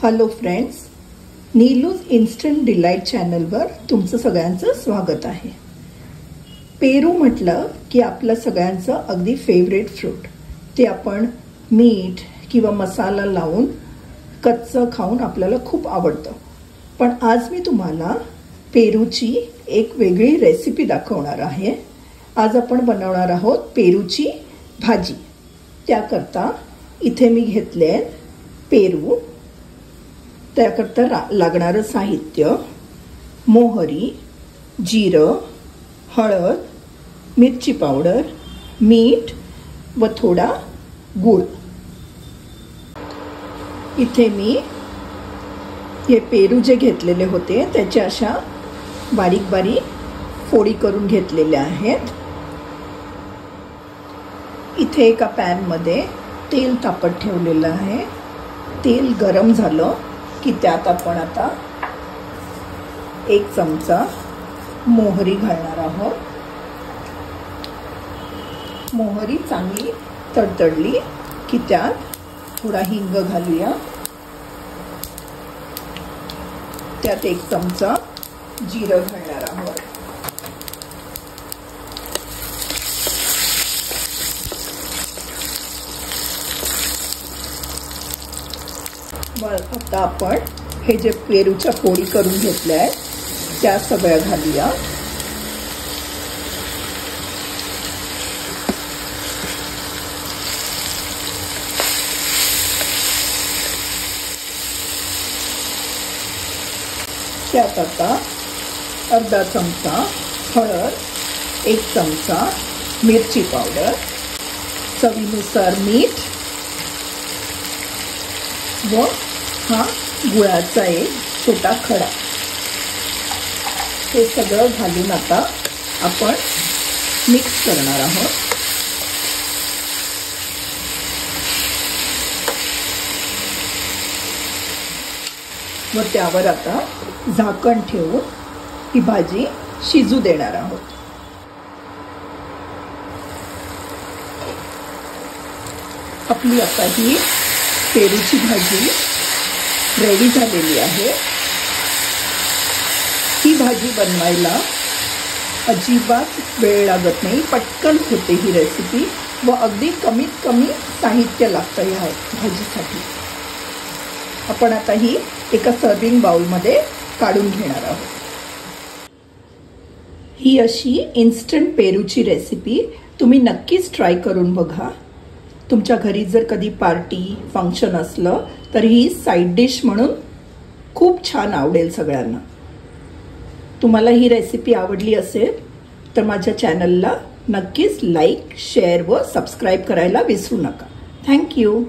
Hello friends, नीलूज instant delight चॅनलवर तुमचं सगळ्यांचं स्वागत आहे। पेरू म्हटलं की आपलं सगळ्यांचं अगदी फेवरेट फ्रूट, ते आपण मीठ किंवा मसाला लावून कच्चं खाऊन आपल्याला खूप आवडतं। पण आज मी तुम्हाला पेरूची एक वेगळी रेसिपी दाखवणार आहे। आज आपण बनवणार आहोत पेरूची भाजी। त्याकरता इथे मी घेतले पेरू। त्याकरता लागणारं साहित्य: मोहरी, जिरं, हळद, मिरची पावडर, मीठ व थोडा गूळ। इथे मी हे पेरू जे घेतलेले होते त्याचे अशा बारीक बारीक फोडी करून घेतलेल्या आहेत। इथे एका पॅन मध्ये तेल तापत ठेवलेलं आहे। तेल गरम झालं की त्यात आपण आता 1 चमचा मोहरी घालणार आहोत। मोहरी चांगली तडतडली की त्यात थोडा हिंग घालूया। त्यात 1 चमचा जिरं घालणार आहोत। आता आपण हे जे पेरूच्या फोडी करून घेतल्या आहेत त्या सगळ्या घालूया। त्यात आता अर्धा चमचा हळद, 1 चमचा मिरची पावडर, चवीनुसार मीठ व हा गुळाचा एक छोटा खडा, हे सगळं घालून आता आपण मिक्स करणार आहोत। व त्यावर आता झाकण ठेवून ही भाजी शिजू देणार आहोत। आपली आता ही पेरूची भाजी रेडी झालेली आहे। ही भाजी बनवायला अजिबात वेळ लागत नाही, पटकन होते ही रेसिपी व अगदी कमीत कमी साहित्य लागतं या भाजीसाठी। आपण आता ही एका सर्विंग बाउलमध्ये काढून घेणार आहोत। ही अशी इन्स्टंट पेरूची रेसिपी तुम्ही नक्कीच ट्राय करून बघा। तुमच्या घरी जर कधी पार्टी फंक्शन असलं तर ही साइड डिश म्हणून खूप छान आवडेल सगळ्यांना। तुम्हाला ही रेसिपी आवडली असेल तर माझ्या चॅनलला नक्कीच लाईक, शेअर व सबस्क्राइब करायला विसरू नका। Thank you.